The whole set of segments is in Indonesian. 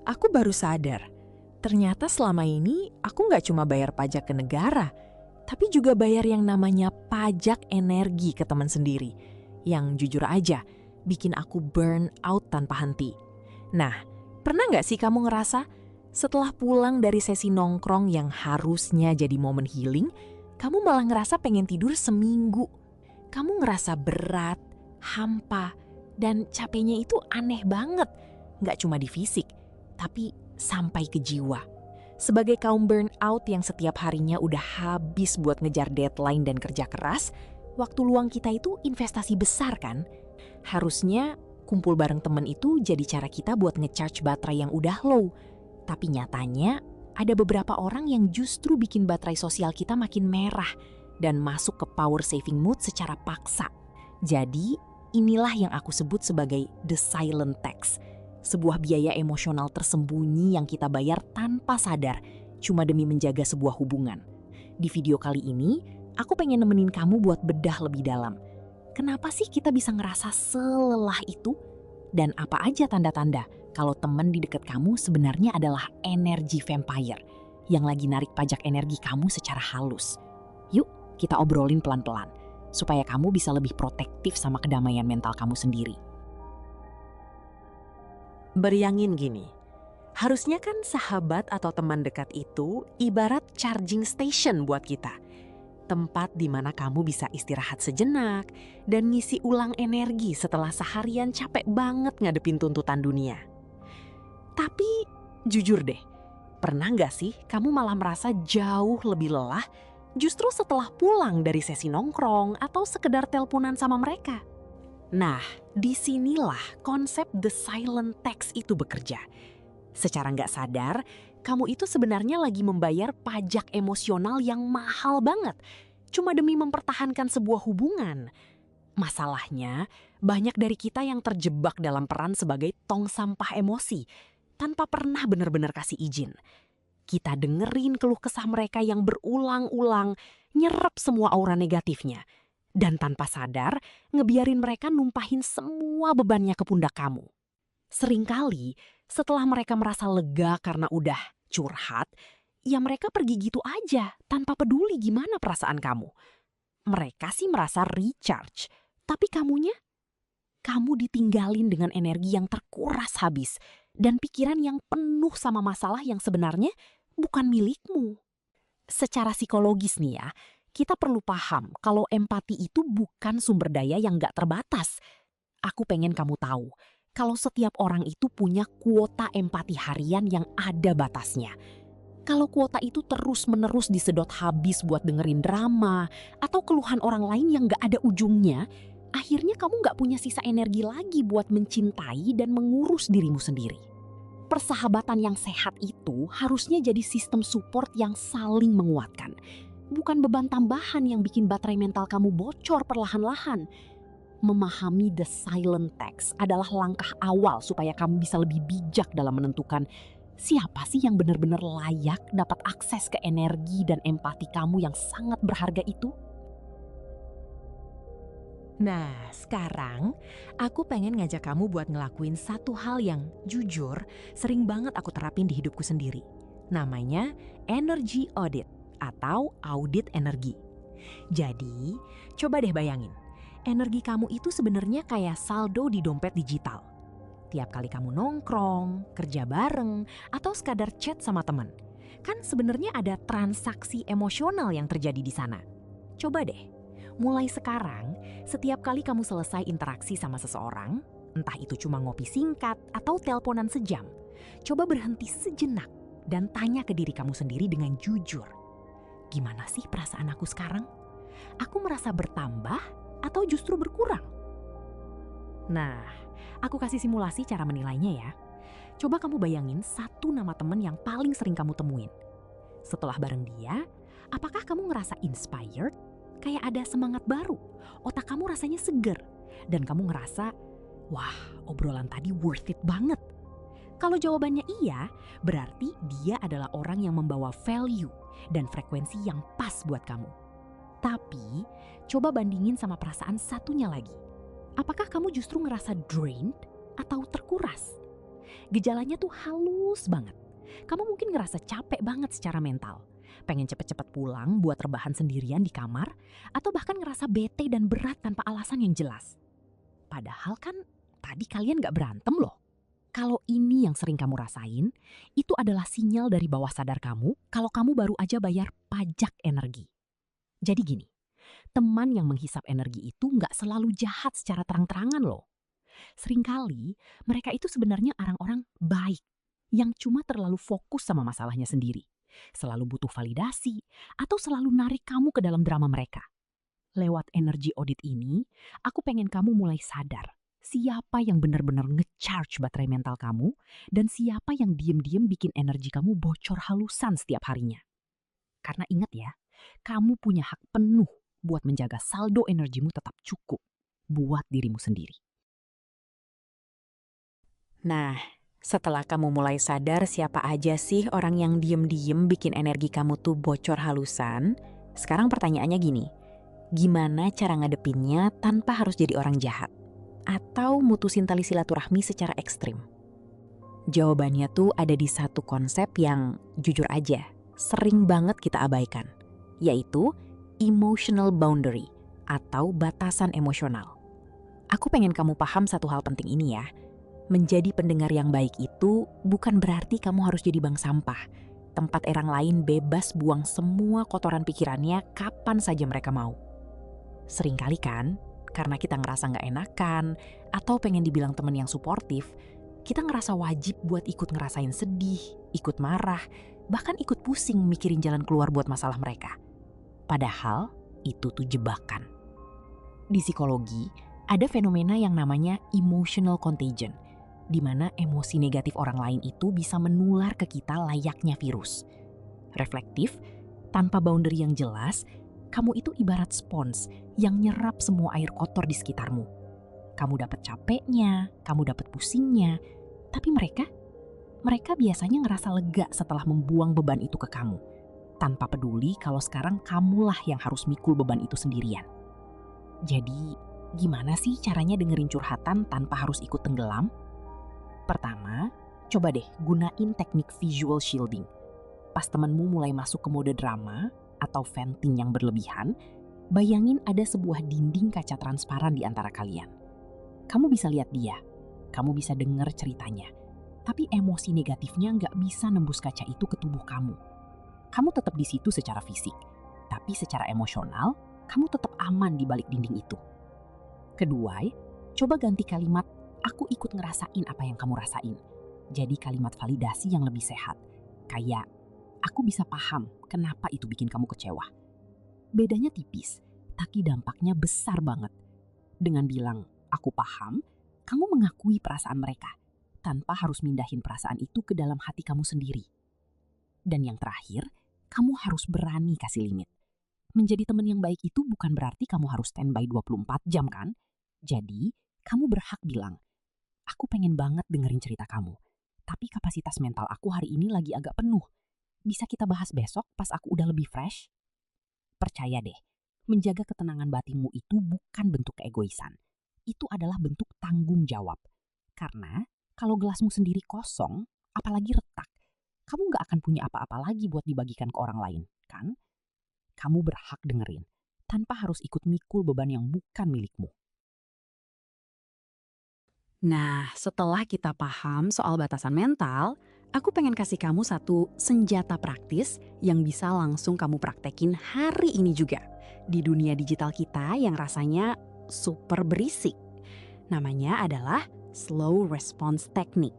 Aku baru sadar, ternyata selama ini aku nggak cuma bayar pajak ke negara, tapi juga bayar yang namanya pajak energi ke teman sendiri. Yang jujur aja, bikin aku burn out tanpa henti. Nah, pernah nggak sih kamu ngerasa setelah pulang dari sesi nongkrong yang harusnya jadi momen healing, kamu malah ngerasa pengen tidur seminggu? Kamu ngerasa berat, hampa, dan capeknya itu aneh banget. Nggak cuma di fisik, tapi sampai ke jiwa. Sebagai kaum burnout yang setiap harinya udah habis buat ngejar deadline dan kerja keras, waktu luang kita itu investasi besar kan? Harusnya kumpul bareng temen itu jadi cara kita buat ngecharge baterai yang udah low. Tapi nyatanya ada beberapa orang yang justru bikin baterai sosial kita makin merah dan masuk ke power saving mood secara paksa. Jadi inilah yang aku sebut sebagai the silent tax. Sebuah biaya emosional tersembunyi yang kita bayar tanpa sadar, cuma demi menjaga sebuah hubungan. Di video kali ini, aku pengen nemenin kamu buat bedah lebih dalam. Kenapa sih kita bisa ngerasa selelah itu? Dan apa aja tanda-tanda kalau teman di dekat kamu sebenarnya adalah energi vampire yang lagi narik pajak energi kamu secara halus? Yuk, kita obrolin pelan-pelan, supaya kamu bisa lebih protektif sama kedamaian mental kamu sendiri. Bayangin gini, harusnya kan sahabat atau teman dekat itu ibarat charging station buat kita. Tempat di mana kamu bisa istirahat sejenak dan ngisi ulang energi setelah seharian capek banget ngadepin tuntutan dunia. Tapi jujur deh, pernah nggak sih kamu malah merasa jauh lebih lelah justru setelah pulang dari sesi nongkrong atau sekedar teleponan sama mereka? Nah, disinilah konsep the silent tax itu bekerja. Secara nggak sadar, kamu itu sebenarnya lagi membayar pajak emosional yang mahal banget, cuma demi mempertahankan sebuah hubungan. Masalahnya, banyak dari kita yang terjebak dalam peran sebagai tong sampah emosi, tanpa pernah benar-benar kasih izin. Kita dengerin keluh kesah mereka yang berulang-ulang, nyerap semua aura negatifnya. Dan tanpa sadar, ngebiarin mereka numpahin semua bebannya ke pundak kamu. Seringkali, setelah mereka merasa lega karena udah curhat, ya mereka pergi gitu aja tanpa peduli gimana perasaan kamu. Mereka sih merasa recharge, tapi kamunya? Kamu ditinggalin dengan energi yang terkuras habis dan pikiran yang penuh sama masalah yang sebenarnya bukan milikmu. Secara psikologis nih ya, kita perlu paham kalau empati itu bukan sumber daya yang gak terbatas. Aku pengen kamu tahu, kalau setiap orang itu punya kuota empati harian yang ada batasnya. Kalau kuota itu terus-menerus disedot habis buat dengerin drama atau keluhan orang lain yang gak ada ujungnya, akhirnya kamu gak punya sisa energi lagi buat mencintai dan mengurus dirimu sendiri. Persahabatan yang sehat itu harusnya jadi sistem support yang saling menguatkan. Bukan beban tambahan yang bikin baterai mental kamu bocor perlahan-lahan. Memahami the silent tax adalah langkah awal supaya kamu bisa lebih bijak dalam menentukan siapa sih yang benar-benar layak dapat akses ke energi dan empati kamu yang sangat berharga itu. Nah, sekarang aku pengen ngajak kamu buat ngelakuin satu hal yang jujur sering banget aku terapin di hidupku sendiri. Namanya energy audit atau audit energi. Jadi, coba deh bayangin, energi kamu itu sebenarnya kayak saldo di dompet digital. Tiap kali kamu nongkrong, kerja bareng, atau sekadar chat sama teman, kan sebenarnya ada transaksi emosional yang terjadi di sana. Coba deh, mulai sekarang, setiap kali kamu selesai interaksi sama seseorang, entah itu cuma ngopi singkat atau teleponan sejam, coba berhenti sejenak dan tanya ke diri kamu sendiri dengan jujur. Gimana sih perasaan aku sekarang? Aku merasa bertambah atau justru berkurang? Nah, aku kasih simulasi cara menilainya ya. Coba kamu bayangin satu nama teman yang paling sering kamu temuin. Setelah bareng dia, apakah kamu ngerasa inspired? Kayak ada semangat baru, otak kamu rasanya seger, dan kamu ngerasa, wah, obrolan tadi worth it banget. Kalau jawabannya iya, berarti dia adalah orang yang membawa value dan frekuensi yang pas buat kamu. Tapi, coba bandingin sama perasaan satunya lagi. Apakah kamu justru ngerasa drained atau terkuras? Gejalanya tuh halus banget. Kamu mungkin ngerasa capek banget secara mental. Pengen cepet-cepet pulang buat rebahan sendirian di kamar, atau bahkan ngerasa bete dan berat tanpa alasan yang jelas. Padahal kan tadi kalian gak berantem loh. Kalau ini yang sering kamu rasain, itu adalah sinyal dari bawah sadar kamu kalau kamu baru aja bayar pajak energi. Jadi gini, teman yang menghisap energi itu nggak selalu jahat secara terang-terangan loh. Seringkali mereka itu sebenarnya orang-orang baik yang cuma terlalu fokus sama masalahnya sendiri, selalu butuh validasi, atau selalu narik kamu ke dalam drama mereka. Lewat energi audit ini, aku pengen kamu mulai sadar siapa yang benar-benar nge-charge baterai mental kamu dan siapa yang diem-diem bikin energi kamu bocor halusan setiap harinya. Karena ingat ya, kamu punya hak penuh buat menjaga saldo energimu tetap cukup buat dirimu sendiri. Nah, setelah kamu mulai sadar siapa aja sih orang yang diem-diem bikin energi kamu tuh bocor halusan, sekarang pertanyaannya gini, gimana cara ngadepinnya tanpa harus jadi orang jahat? Atau mutusin tali silaturahmi secara ekstrim? Jawabannya tuh ada di satu konsep yang jujur aja sering banget kita abaikan, yaitu emotional boundary atau batasan emosional. Aku pengen kamu paham satu hal penting ini ya. Menjadi pendengar yang baik itu bukan berarti kamu harus jadi bank sampah, tempat orang lain bebas buang semua kotoran pikirannya kapan saja mereka mau. Seringkali kan, karena kita ngerasa nggak enakan atau pengen dibilang teman yang suportif, kita ngerasa wajib buat ikut ngerasain sedih, ikut marah, bahkan ikut pusing mikirin jalan keluar buat masalah mereka. Padahal itu tuh jebakan. Di psikologi, ada fenomena yang namanya emotional contagion, di mana emosi negatif orang lain itu bisa menular ke kita layaknya virus. Reflektif, tanpa boundary yang jelas, kamu itu ibarat spons yang nyerap semua air kotor di sekitarmu. Kamu dapat capeknya, kamu dapat pusingnya, tapi mereka biasanya ngerasa lega setelah membuang beban itu ke kamu, tanpa peduli kalau sekarang kamulah yang harus mikul beban itu sendirian. Jadi, gimana sih caranya dengerin curhatan tanpa harus ikut tenggelam? Pertama, coba deh gunain teknik visual shielding. Pas temenmu mulai masuk ke mode drama atau venting yang berlebihan, bayangin ada sebuah dinding kaca transparan di antara kalian. Kamu bisa lihat dia, kamu bisa dengar ceritanya, tapi emosi negatifnya nggak bisa nembus kaca itu ke tubuh kamu. Kamu tetap di situ secara fisik, tapi secara emosional, kamu tetap aman di balik dinding itu. Kedua, coba ganti kalimat, aku ikut ngerasain apa yang kamu rasain. Jadi kalimat validasi yang lebih sehat. Kayak, aku bisa paham kenapa itu bikin kamu kecewa. Bedanya tipis, tapi dampaknya besar banget. Dengan bilang, aku paham, kamu mengakui perasaan mereka, tanpa harus mindahin perasaan itu ke dalam hati kamu sendiri. Dan yang terakhir, kamu harus berani kasih limit. Menjadi teman yang baik itu bukan berarti kamu harus standby 24 jam kan? Jadi, kamu berhak bilang, aku pengen banget dengerin cerita kamu, tapi kapasitas mental aku hari ini lagi agak penuh. Bisa kita bahas besok pas aku udah lebih fresh? Percaya deh, menjaga ketenangan batinmu itu bukan bentuk keegoisan. Itu adalah bentuk tanggung jawab. Karena kalau gelasmu sendiri kosong, apalagi retak, kamu gak akan punya apa-apa lagi buat dibagikan ke orang lain, kan? Kamu berhak dengerin, tanpa harus ikut mikul beban yang bukan milikmu. Nah, setelah kita paham soal batasan mental, aku pengen kasih kamu satu senjata praktis yang bisa langsung kamu praktekin hari ini juga. Di dunia digital kita yang rasanya super berisik. Namanya adalah slow response technique.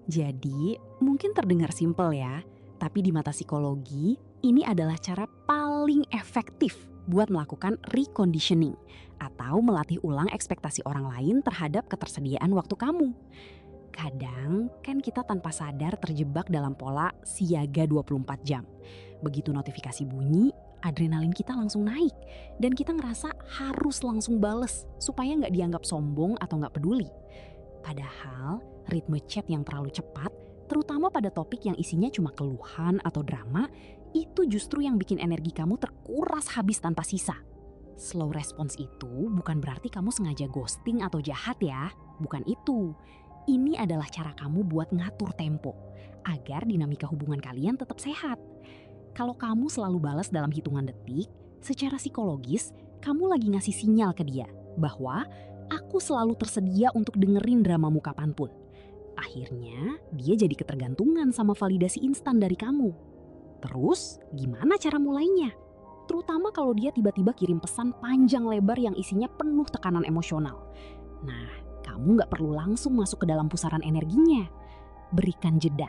Jadi, mungkin terdengar simpel ya, tapi di mata psikologi, ini adalah cara paling efektif buat melakukan reconditioning atau melatih ulang ekspektasi orang lain terhadap ketersediaan waktu kamu. Kadang kan kita tanpa sadar terjebak dalam pola siaga 24 jam. Begitu notifikasi bunyi, adrenalin kita langsung naik dan kita ngerasa harus langsung bales supaya nggak dianggap sombong atau nggak peduli. Padahal ritme chat yang terlalu cepat, terutama pada topik yang isinya cuma keluhan atau drama, itu justru yang bikin energi kamu terkuras habis tanpa sisa. Slow response itu bukan berarti kamu sengaja ghosting atau jahat ya, bukan itu. Ini adalah cara kamu buat ngatur tempo, agar dinamika hubungan kalian tetap sehat. Kalau kamu selalu balas dalam hitungan detik, secara psikologis, kamu lagi ngasih sinyal ke dia bahwa aku selalu tersedia untuk dengerin dramamu kapanpun. Akhirnya, dia jadi ketergantungan sama validasi instan dari kamu. Terus, gimana cara mulainya? Terutama kalau dia tiba-tiba kirim pesan panjang lebar yang isinya penuh tekanan emosional. Nah, kamu nggak perlu langsung masuk ke dalam pusaran energinya. Berikan jeda.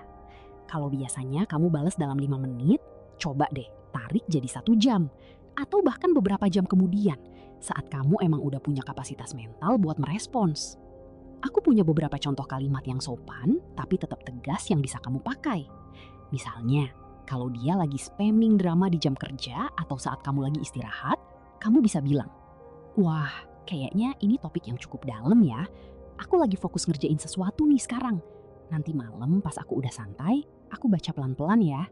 Kalau biasanya kamu balas dalam 5 menit, coba deh tarik jadi 1 jam. Atau bahkan beberapa jam kemudian, saat kamu emang udah punya kapasitas mental buat merespons. Aku punya beberapa contoh kalimat yang sopan, tapi tetap tegas yang bisa kamu pakai. Misalnya, kalau dia lagi spamming drama di jam kerja atau saat kamu lagi istirahat, kamu bisa bilang, "Wah, kayaknya ini topik yang cukup dalam ya. Aku lagi fokus ngerjain sesuatu nih sekarang. Nanti malam pas aku udah santai, aku baca pelan-pelan ya."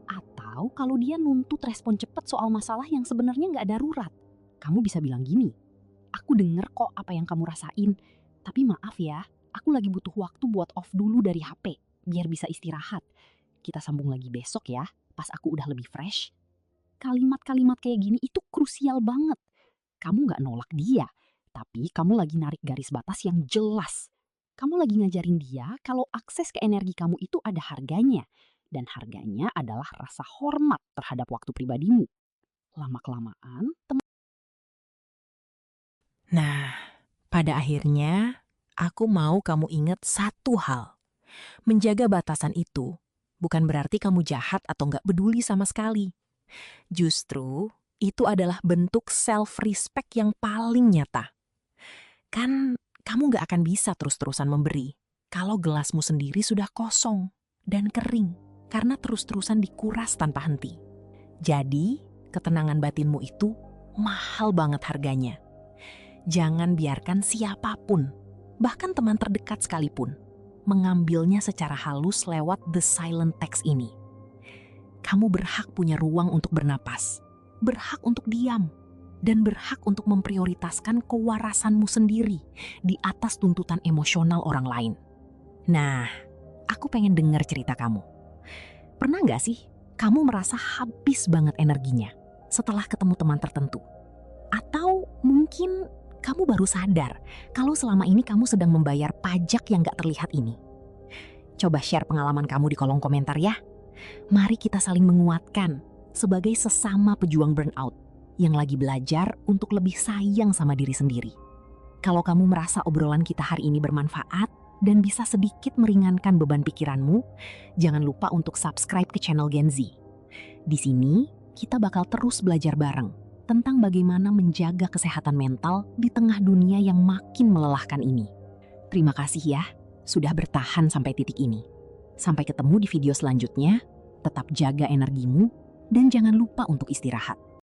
Atau kalau dia nuntut respon cepat soal masalah yang sebenarnya nggak darurat, kamu bisa bilang gini, "Aku denger kok apa yang kamu rasain, tapi maaf ya, aku lagi butuh waktu buat off dulu dari HP, biar bisa istirahat. Kita sambung lagi besok ya, pas aku udah lebih fresh." Kalimat-kalimat kayak gini itu krusial banget. Kamu nggak nolak dia, tapi kamu lagi narik garis batas yang jelas. Kamu lagi ngajarin dia kalau akses ke energi kamu itu ada harganya. Dan harganya adalah rasa hormat terhadap waktu pribadimu. Lama-kelamaan, Nah, pada akhirnya aku mau kamu ingat satu hal. Menjaga batasan itu bukan berarti kamu jahat atau nggak peduli sama sekali. Justru itu adalah bentuk self-respect yang paling nyata. Kan kamu nggak akan bisa terus-terusan memberi kalau gelasmu sendiri sudah kosong dan kering karena terus-terusan dikuras tanpa henti. Jadi, ketenangan batinmu itu mahal banget harganya. Jangan biarkan siapapun, bahkan teman terdekat sekalipun, mengambilnya secara halus lewat the silent text ini. Kamu berhak punya ruang untuk bernapas, berhak untuk diam, dan berhak untuk memprioritaskan kewarasanmu sendiri di atas tuntutan emosional orang lain. Nah, aku pengen dengar cerita kamu. Pernah nggak sih kamu merasa habis banget energinya setelah ketemu teman tertentu? Atau mungkin kamu baru sadar kalau selama ini kamu sedang membayar pajak yang nggak terlihat ini? Coba share pengalaman kamu di kolom komentar ya. Mari kita saling menguatkan sebagai sesama pejuang burnout yang lagi belajar untuk lebih sayang sama diri sendiri. Kalau kamu merasa obrolan kita hari ini bermanfaat dan bisa sedikit meringankan beban pikiranmu, jangan lupa untuk subscribe ke channel Gen Z. Di sini, kita bakal terus belajar bareng tentang bagaimana menjaga kesehatan mental di tengah dunia yang makin melelahkan ini. Terima kasih ya, sudah bertahan sampai titik ini. Sampai ketemu di video selanjutnya, tetap jaga energimu, dan jangan lupa untuk istirahat.